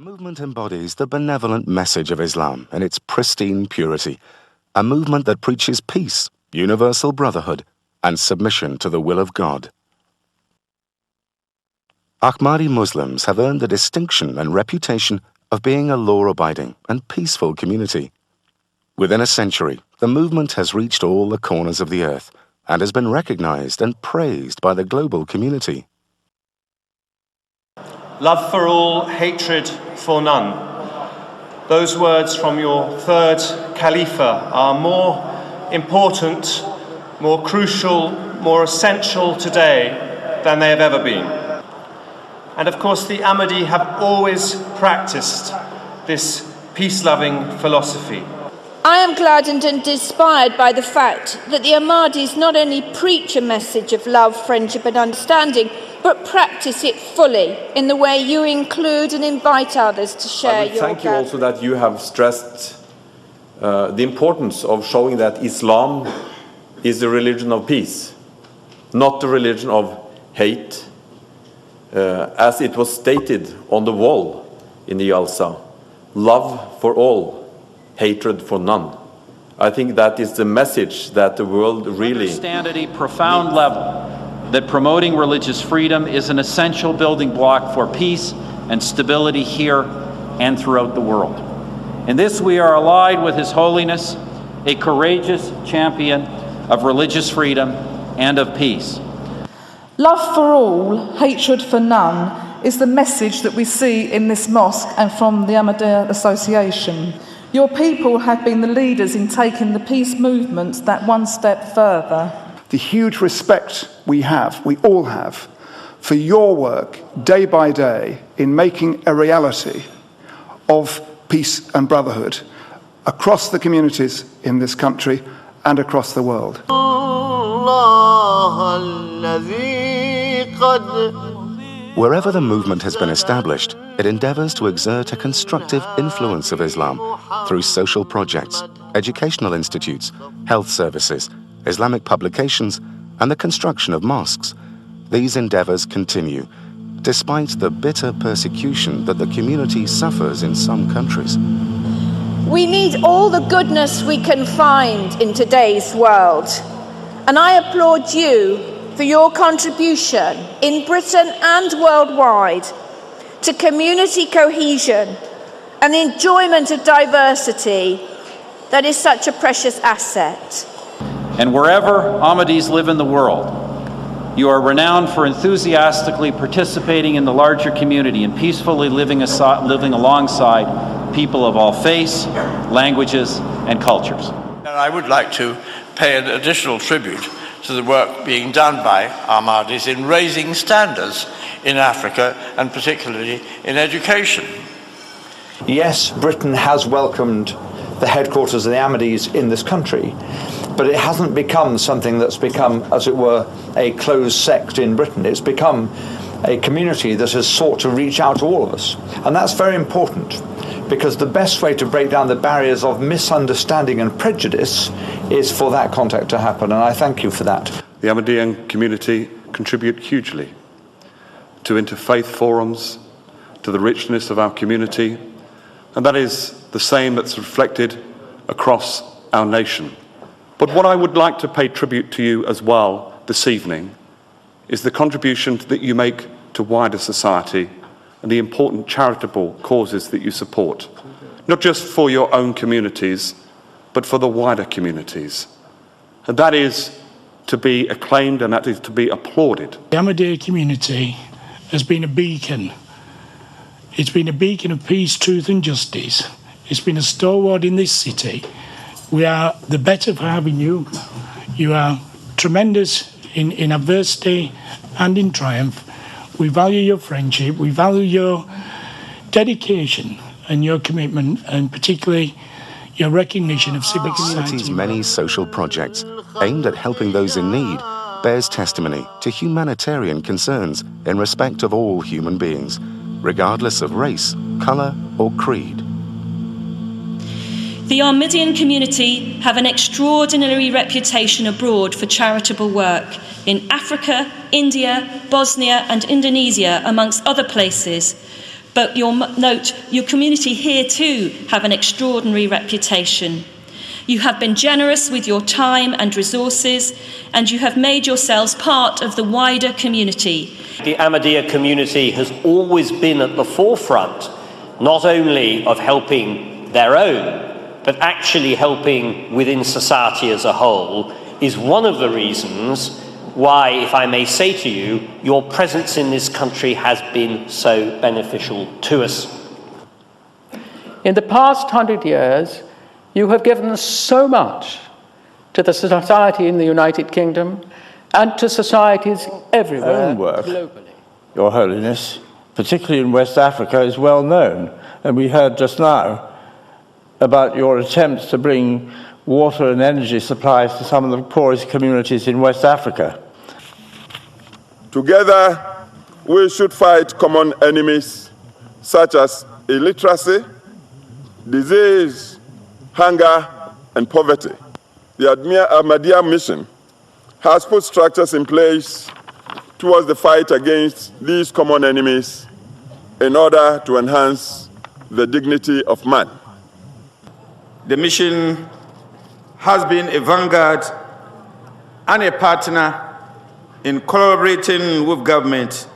movement embodies the benevolent message of Islam in its pristine purity, a movement that preaches peace, universal brotherhood, and submission to the will of God. Ahmadi Muslims have earned the distinction and reputation of being a law-abiding and peaceful community. Within a century, the movement has reached all the corners of the earth and has been recognized and praised by the global community. Love for all, hatred for none. Those words from your third Khalifa are more important, more crucial, more essential today than they have ever been. And of course, the Ahmadi have always practiced this peace-loving philosophy. I am gladdened and inspired by the fact that the Ahmadis not only preach a message of love, friendship and understanding, but practice it fully in the way you include and invite others to share your thank you also that you have stressed the importance of showing that Islam is the religion of peace, not the religion of hate, as it was stated on the wall in the Jalsa. Love for all, hatred for none. I think that is the message that the world really understand at a profound level that promoting religious freedom is an essential building block for peace and stability here and throughout the world. In this we are allied with His Holiness, a courageous champion of religious freedom and of peace. Love for all, hatred for none is the message that we see in this mosque and from the Ahmadiyya Association. Your people have been the leaders in taking the peace movement that one step further. The huge respect we all have, for your work day by day in making a reality of peace and brotherhood across the communities in this country and across the world. Wherever the movement has been established, it endeavors to exert a constructive influence of Islam through social projects, educational institutes, health services, Islamic publications, and the construction of mosques. These endeavors continue, despite the bitter persecution that the community suffers in some countries. We need all the goodness we can find in today's world, and I applaud you for your contribution in Britain and worldwide to community cohesion and enjoyment of diversity that is such a precious asset. And wherever Ahmadis live in the world, you are renowned for enthusiastically participating in the larger community and peacefully living alongside people of all faiths, languages, and cultures. And I would like to pay an additional tribute to the work being done by Ahmadis in raising standards in Africa and particularly in education. Yes, Britain has welcomed the headquarters of the Ahmadis in this country, but it hasn't become something that's become, as it were, a closed sect in Britain. It's become a community that has sought to reach out to all of us. And that's very important, because the best way to break down the barriers of misunderstanding and prejudice is for that contact to happen, and I thank you for that. The Ahmadiyyan community contribute hugely to interfaith forums, to the richness of our community, and that is the same that's reflected across our nation. But what I would like to pay tribute to you as well this evening is the contribution that you make to wider society and the important charitable causes that you support, not just for your own communities, but for the wider communities. And that is to be acclaimed and that is to be applauded. The Ahmadiyya community has been a beacon. It's been a beacon of peace, truth and justice. It's been a stalwart in this city. We are the better for having you. You are tremendous in adversity and in triumph. We value your friendship, we value your dedication and your commitment, and particularly your recognition of civic society. The community's many social projects aimed at helping those in need bears testimony to humanitarian concerns in respect of all human beings, regardless of race, colour or creed. The Ahmadiyyan community have an extraordinary reputation abroad for charitable work in Africa, India, Bosnia and Indonesia, amongst other places, But note, your community here too have an extraordinary reputation. You have been generous with your time and resources, and you have made yourselves part of the wider community. The Ahmadiyya community has always been at the forefront, not only of helping their own, but actually helping within society as a whole, is one of the reasons why, if I may say to you, your presence in this country has been so beneficial to us. In the past 100 years, you have given so much to the society in the United Kingdom and to societies everywhere Own work, globally. Your Holiness, particularly in West Africa, is well known. And we heard just now about your attempts to bring water and energy supplies to some of the poorest communities in West Africa. Together, we should fight common enemies such as illiteracy, disease, hunger, and poverty. The Ahmadiyya mission has put structures in place towards the fight against these common enemies in order to enhance the dignity of man. The mission has been a vanguard and a partner in collaborating with government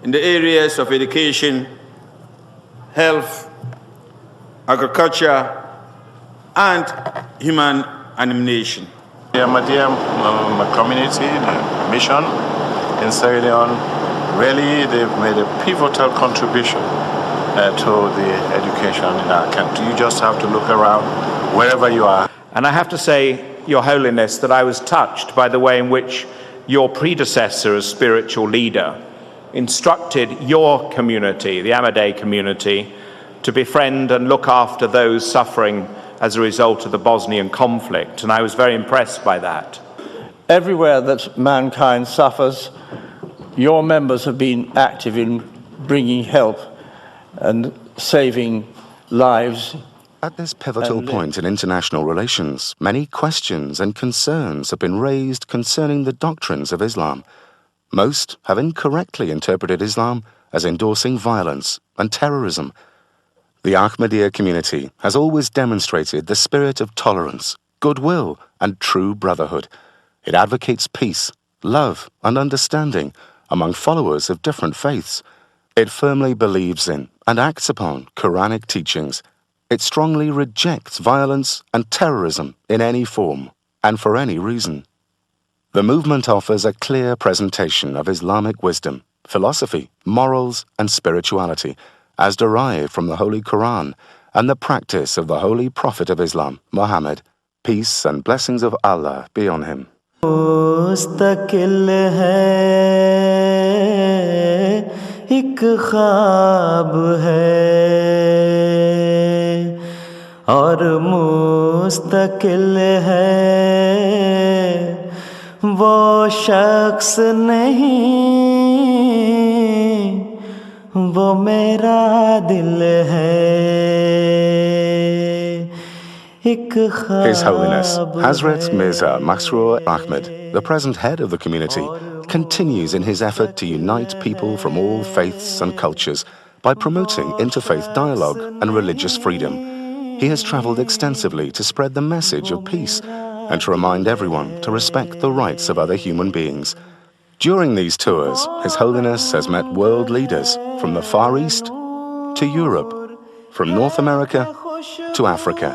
in the areas of education, health, agriculture, and human animation. The Ahmadiyya community, the mission in Sierra Leone, really they've made a pivotal contribution to the education in our country. You just have to look around wherever you are. And I have to say, Your Holiness, that I was touched by the way in which your predecessor as spiritual leader instructed your community, the Ahmadiyya community, to befriend and look after those suffering as a result of the Bosnian conflict, and I was very impressed by that. Everywhere that mankind suffers, your members have been active in bringing help and saving lives. At this pivotal point in international relations, many questions and concerns have been raised concerning the doctrines of Islam. Most have incorrectly interpreted Islam as endorsing violence and terrorism. The Ahmadiyya community has always demonstrated the spirit of tolerance, goodwill, and true brotherhood. It advocates peace, love, and understanding among followers of different faiths. It firmly believes in and acts upon Quranic teachings. It strongly rejects violence and terrorism in any form and for any reason. The movement offers a clear presentation of Islamic wisdom, philosophy, morals, and spirituality, as derived from the Holy Quran and the practice of the Holy Prophet of Islam, Muhammad. Peace and blessings of Allah be on him. एक ख्वाब है और मुस्तकिल है वो शख्स नहीं वो मेरा दिल है His Holiness Hazrat Mirza Masroor Ahmed, the present head of the community, continues in his effort to unite people from all faiths and cultures by promoting interfaith dialogue and religious freedom. He has travelled extensively to spread the message of peace and to remind everyone to respect the rights of other human beings. During these tours, His Holiness has met world leaders from the Far East to Europe, from North America to Africa,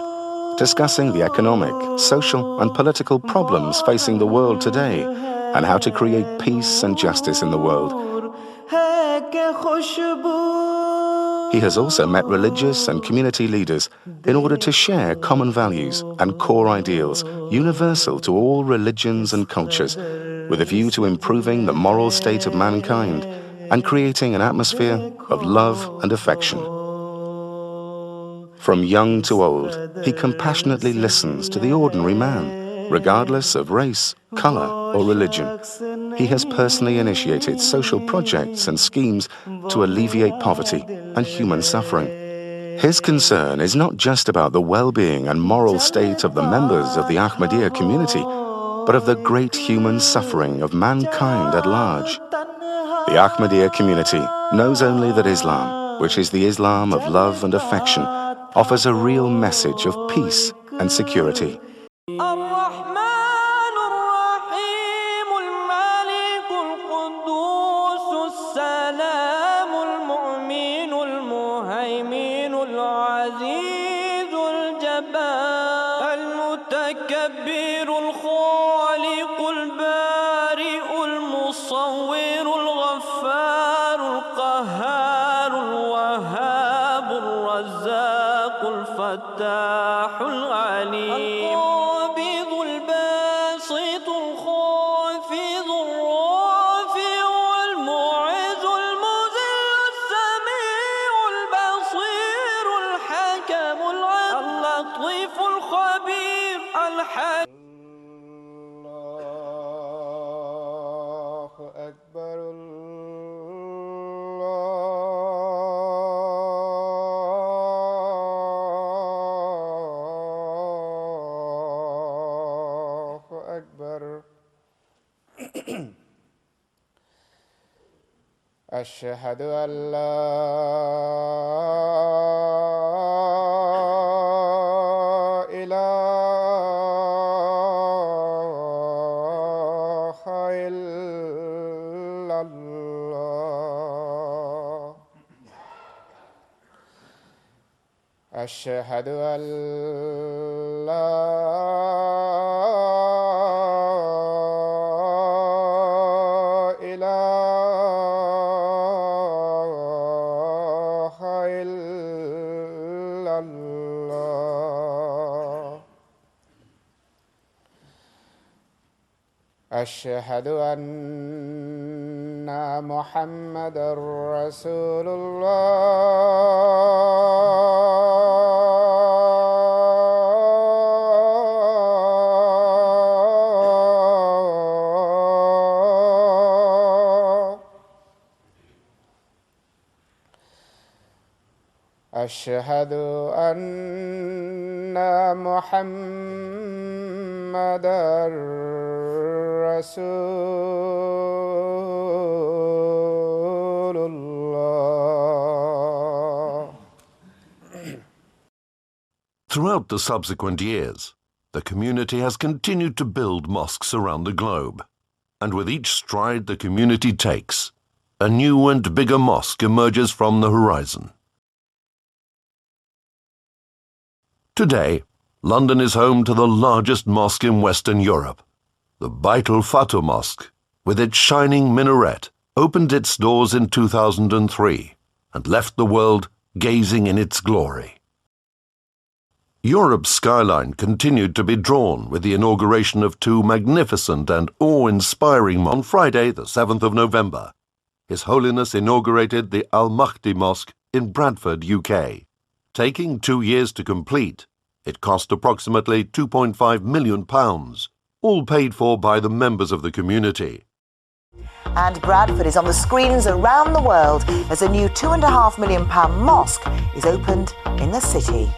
discussing the economic, social, and political problems facing the world today and how to create peace and justice in the world. He has also met religious and community leaders in order to share common values and core ideals universal to all religions and cultures, with a view to improving the moral state of mankind and creating an atmosphere of love and affection. From young to old, he compassionately listens to the ordinary man, regardless of race, color, or religion. He has personally initiated social projects and schemes to alleviate poverty and human suffering. His concern is not just about the well-being and moral state of the members of the Ahmadiyya community, but of the great human suffering of mankind at large. The Ahmadiyya community knows only that Islam, which is the Islam of love and affection, offers a real message of peace and security. أشهد أن لا إله إلا الله أشهد أن أشهد أن محمدًا رسول الله أشهد أن محمدًا رسول الله. Throughout the subsequent years, the community has continued to build mosques around the globe, and with each stride the community takes, a new and bigger mosque emerges from the horizon. Today, London is home to the largest mosque in Western Europe. The Bait al-Fatah Mosque, with its shining minaret, opened its doors in 2003 and left the world gazing in its glory. Europe's skyline continued to be drawn with the inauguration of two magnificent and awe-inspiring mosques. On Friday, the 7th of November, His Holiness inaugurated the Al-Mahdi Mosque in Bradford, UK. Taking 2 years to complete, it cost approximately £2.5 million, all paid for by the members of the community. And Bradford is on the screens around the world as a new £2.5 million mosque is opened in the city.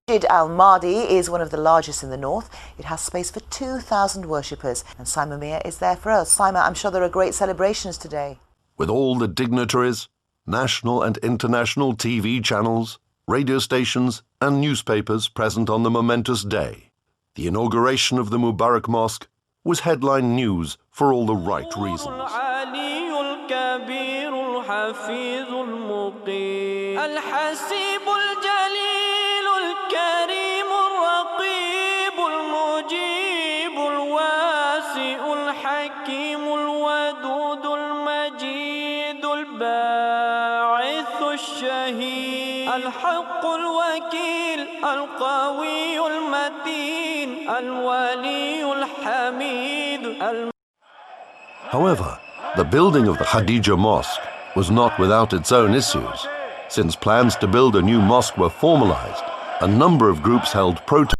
Masjid Al-Mahdi is one of the largest in the north. It has space for 2,000 worshippers. And Simon Meir is there for us. Simon, I'm sure there are great celebrations today. With all the dignitaries, national and international TV channels, radio stations and newspapers present on the momentous day, the inauguration of the Mubarak Mosque was headline news for all the right reasons. الحق الوكيل القوي المتين الولي الحميد. However, the building of the Khadija Mosque was not without its own issues. Since plans to build a new mosque were formalized, a number of groups held protests.